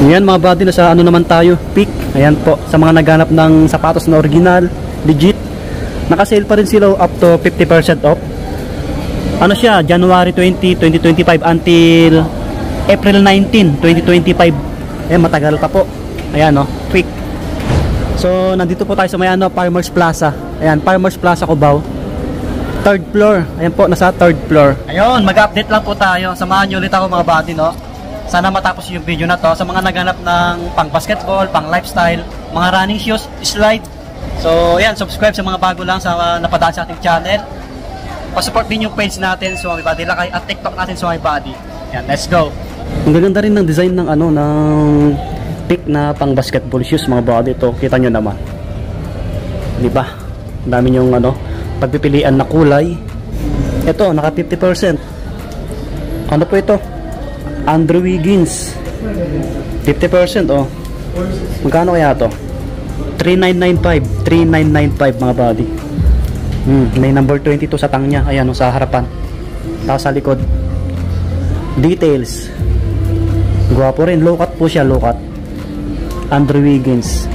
Ayan mga buddy, nasa ano naman tayo, Peak. Ayan po, sa mga naghanap ng sapatos na original, legit. Naka-sale pa rin sila up to 50% off. Ano siya, January 20, 2025 until April 19, 2025. Ayan, matagal pa po. Ayan o, Peak. So, nandito po tayo sa may ano, Farmers Plaza. Ayan, Farmers Plaza Cubao. 3rd floor. Ayan po, nasa 3rd floor. Ayun, mag-update lang po tayo. Samahan nyo ulit ako mga buddy, no? Sana matapos yung video na to sa mga naghanap ng pang basketball, pang lifestyle, mga running shoes, slide. So, ayan, subscribe sa mga bago lang sa napadaan sa ating channel. Pa-support din yung page natin, so my body lakay, at TikTok natin, so my body. Ayan, let's go. Ang gaganda rin ng design ng ano, ng Peak na pang basketball shoes mga body. Ito, kita nyo naman. Di ba? Ang dami yung ano, pagpipilian na kulay. Ito, naka 50%. Ano po ito? Andrew Wiggins 50%. Oh, magkano kaya to? 3995 3995 mga buddy. May number 22 sa tang nya. Ayan, sa harapan, tapos sa likod details. Gwapo rin, low cut po siya, low cut. Andrew Wiggins.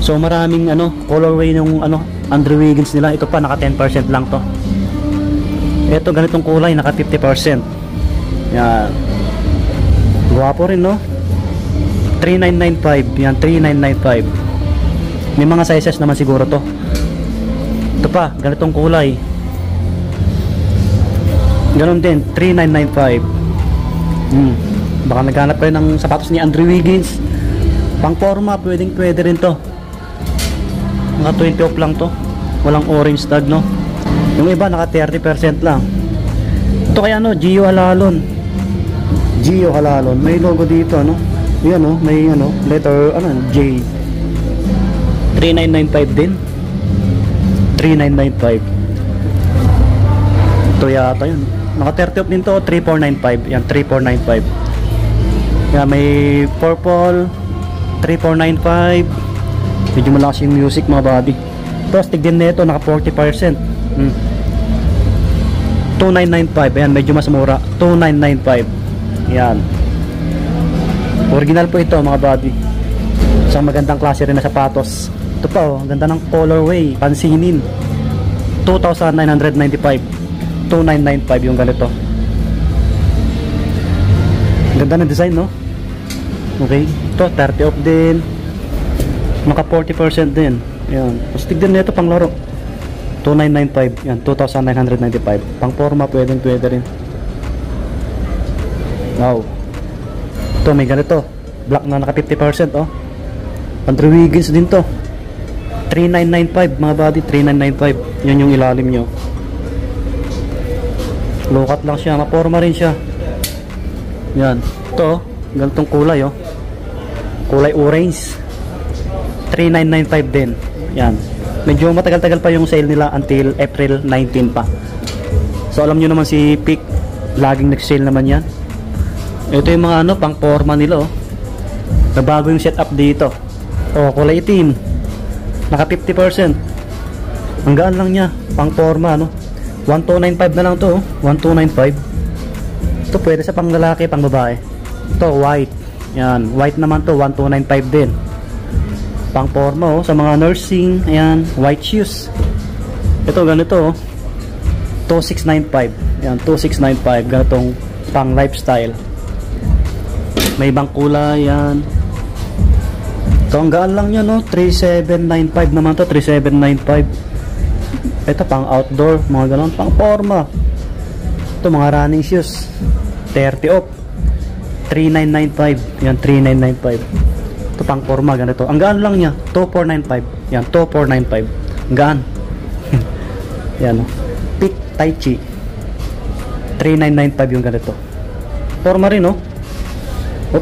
So maraming ano, colorway ng ano, Andrew Wiggins nila. Ito pa, naka 10% lang to. Ito, ganitong kulay, naka 50%. Yan, gwapo rin, no? 3995. Yan, 3995. May mga sizes naman siguro to. Ito pa, ganitong kulay. Ganon din, 3995. Baka naghanap kayo ng sapatos ni Andrew Wiggins pang forma, pwede rin to. Mga 20 off lang to. Walang orange tag, no? Yung iba naka 30% lang. Ito kaya ano, Gio Halalon. Gio Halalon, may logo dito, ano? Yan, oh, may ano, letter ano, J. 3995 din. 3995. Ito yata yun. Naka 30 off din to, 3495. Yan, 3495. Yan, may purple, 3495. Medyo malakas yung music mga buddy. Tapos tignan nito, naka 40%. 2995. Ayan, medyo mas mura. 2995. Yan, original po ito mga buddy. Isang magandang klase rin na sapatos. Ito pa, oh, ganda ng colorway, pansinin. 2,995. 2,995 yung ganito. Ganda ng design, no? Okay, ito 30 off din. Maka 40% din. Yan, tapos tignan nito pang laro. 2,995. Yan, 2,995. Pang forma, pwede rin. Wow. Ito, may ganito. Black na naka 50%, oh. Andrew Wiggins din to. 3995 mga buddy, 3995. Yan yung ilalim nyo. Low cut lang siya, maporma rin siya. Yan. Ito, ganitong kulay, oh. Kulay orange. 3995 din. Yan. Medyo matagal-tagal pa yung sale nila until April 19 pa. So alam nyo naman si Peak, laging nag-sale naman yan. Ito yung mga ano, pang forma nila, oh. Nabago yung setup dito. Oh, kulay itim. Naka 50%. Ang gaan lang niya, pang forma, no. 1295 na lang to, oh. 1295. Ito pwede sa pang lalaki, pang babae. Ito white. Yan, white naman to, 1295 din. Pang forma, oh, sa mga nursing. Ayan, white shoes. Ito ganito, oh. 2695. Yan, 2695. Ganitong pang lifestyle. May ibang kulay, yan. Ito, ang gaan lang yan, no? 3795 naman to, 3795. Ito, pang outdoor, mga ganon, pang forma. Ito, mga running shoes, 30 off, 3995. Yan, 3995. Ito, pang forma, ganito. Ang gaan lang niya, 2495. Yan, 2495. Ang gaan. Yan, no? Peak Tai Chi, 3995 yung ganito. Forma rin, no? Oop,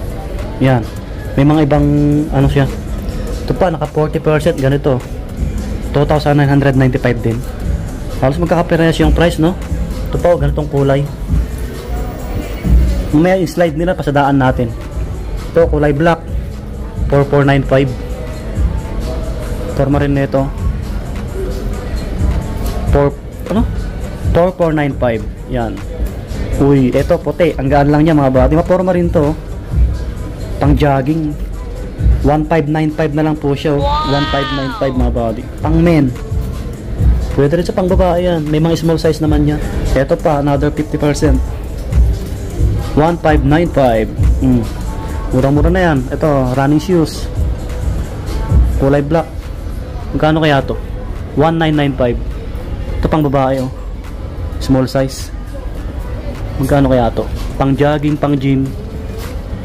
yan. May mga ibang ano siya. Ito pa, naka 40%, ganito. 2,995 din. Halos magkakaparehas yung price, no? Ito pa, ganitong kulay. Mamaya i-slide nila, pasadaan natin. Ito, kulay black, 4495. Forma rin nito. 4495. Yan. Uy, ito puti. Ang gaan lang niya mga buddy. Maporma rin to. Pang jogging. 1595 na lang po siya. 1595 mga buddy. Pang men. Pwede rin sa pang babae yan. May mga small size naman yan. Ito pa, another 50%. 1595. Murang-mura na yan. Ito, running shoes. Kulay black. Magkano kaya to? 1995. Ito pang babae oh. Small size. Magkano kaya to? Pang jogging, pang gym.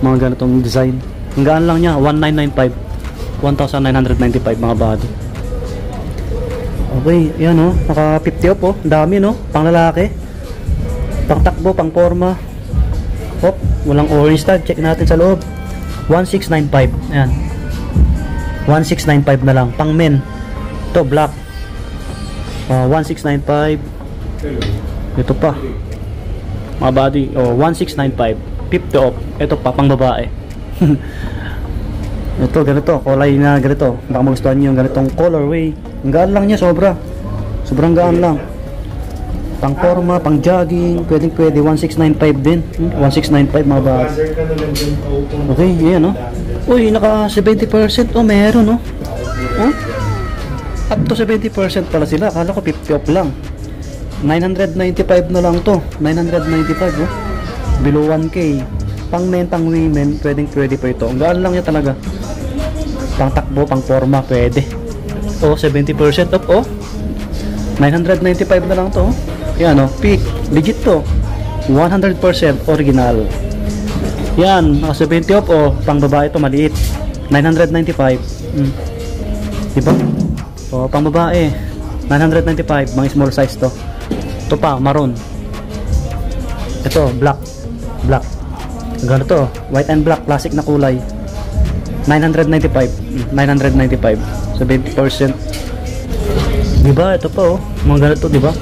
Mga ganitong design. Ang gaan lang niya, 1995. 1995 mga body. Okay, yan oh, naka 50 off oh. Dami no, pang lalaki. Pang takbo, pang forma. Hop, walang orange tag. Check natin sa loob. 1695. Ayan. 1695 na lang. Pang men. Ito, black. 1695. Ito pa. Mga body. 1695. 50 off. Ito pa, pang babae. Ito, ganito. Kulay na ganito. Baka magustuhan nyo yung ganitong colorway. Ang gaan lang niya, sobra. Sobrang gaan lang. Pang forma, pang jogging. Pwede, 1695 din. 1695 mga body. Okay, yan oh. Uy, naka 70%. Oh, meron oh. Oh? Up to 70% pala sila. Akala ko 50 off lang. 995 na lang to. 995 oh. Below 1K. Pang men, pang women, pwede pa ito. Ang gaan lang niya talaga. Pang takbo, pang forma, pwede. Oh, 70% off oh. 995 na lang to. Yan oh, peak. Legit to. 100% original. Yan, naka 70 off oh. Pang babae to, maliit. 995. Diba? Oh, pang babae 995, mga small size to. Ito pa, maroon. Ito, black. Gano to, white and black, classic na kulay. 995. 995. 70%. Diba? Ito pa oh. Mga ganito, diba?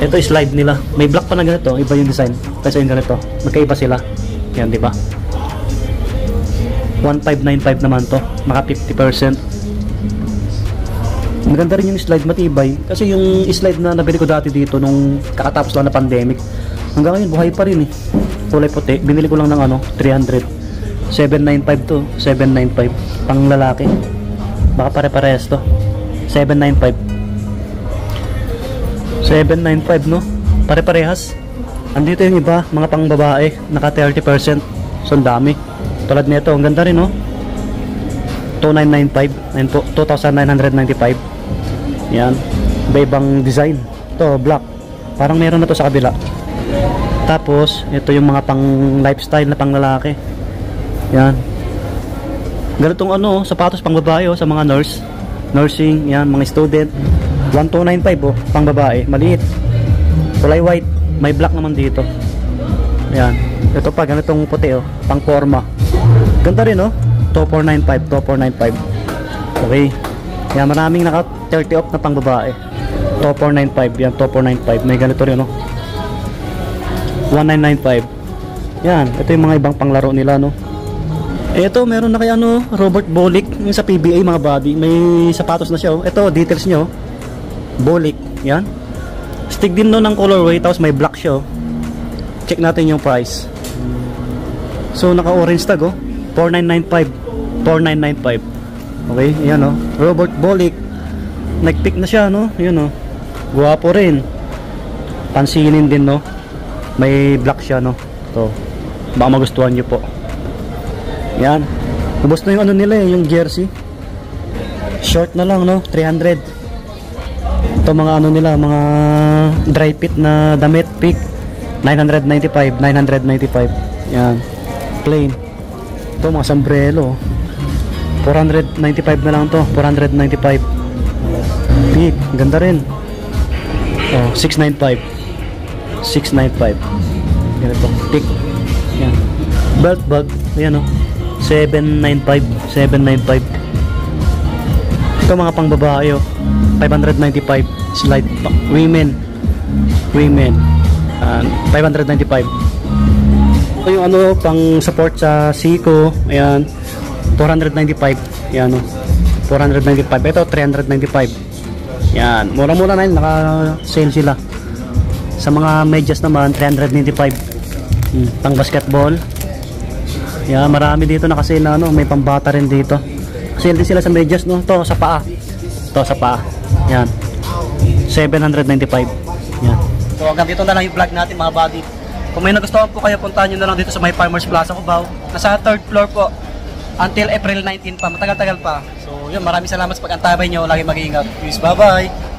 Ito slide nila. May black pa na ganito. Iba yung design. Kasi yung ganito. Magkaiba sila. Yan, diba? 1595 naman to. Maka 50%. Maganda rin yung slide, matibay. Kasi yung slide na nabili ko dati dito nung kakatapos lang na pandemic, hanggang ngayon buhay pa rin eh. Kulay puti. Binili ko lang ng ano, 300. 795 to. 795. Pang lalaki. Baka pare-parehas to. 795. 795 no? Pare-parehas. Andito yung iba, mga pang babae, naka 30%. So ang dami. Tulad nito, ang ganda rin no? 2995. Ayun po, 2,995. Yan. Iba-ibang design. Ito, black. Parang meron na to sa kabila. Tapos, ito yung mga pang lifestyle na pang lalaki. Yan. Ganitong ano, sapatos pang babae oh, sa mga nurse. Nursing, yan, mga student. 1295 oh, pang babae. Maliit. Kulay white. May black naman dito. Yan. Ito pa, ganitong puti oh, pang forma. Ganda rin oh. 2495, 2495. Okay. Yan, maraming naka 30 off na pang babae. 2495, yan, 2495. May ganito rin, no? 1995. Yan, ito yung mga ibang panglaro nila, no? Ito, meron na kaya, no? Robert Bolick, yung sa PBA, mga body. May sapatos na siya, oh. Ito, details nyo. Bolick, yan. Stick din, no, ng colorway, tapos may black siya, oh. Check natin yung price. So, naka-orange tag, oh. 4995. 4995. Okay, ayan oh. Robert Bolick. Nag-pick na siya, no? Ayan oh. Guwapo rin. Pansinin din, no? May black siya, no? Ito. Baka magustuhan nyo po. Ayan. Ubos na yung ano nila eh, yung jersey. Short na lang, no? 300. Ito mga ano nila, mga dry fit na damit, pick. 995. 995. Ayan. Plain. Ito mga sombrero. 495 na lang to. 495. Peak. Ganda rin. Oh, 695. 695. Ganito. Peak. Yan. Belt bag. Ayan oh. 795. 795. Ito mga pang babae oh. 595. Slide. Women. Women. 595. Ito yung ano pang support sa Seiko. Ayan. 495. Yan oh. 495. Ito 395. Yan. Mura-mura na yun. Naka-sale sila. Sa mga medyas naman 395. Pang basketball. Yan, marami dito na kasi na ano, may pambata rin dito. Sale din sila sa medyas, no? To sa paa. To sa paa. Yan. 795. Yan. So hanggang dito na lang yung vlog natin mga buddy. Kung may nagustuhan po kayo, puntahan nyo na lang dito sa may Farmers Plaza Cubao. Nasa 3rd floor po. Until April 19 pa. Matagal-tagal pa. So yun, maraming salamat sa pag-antabay nyo. Lagi mag-iingat. Peace. Bye-bye.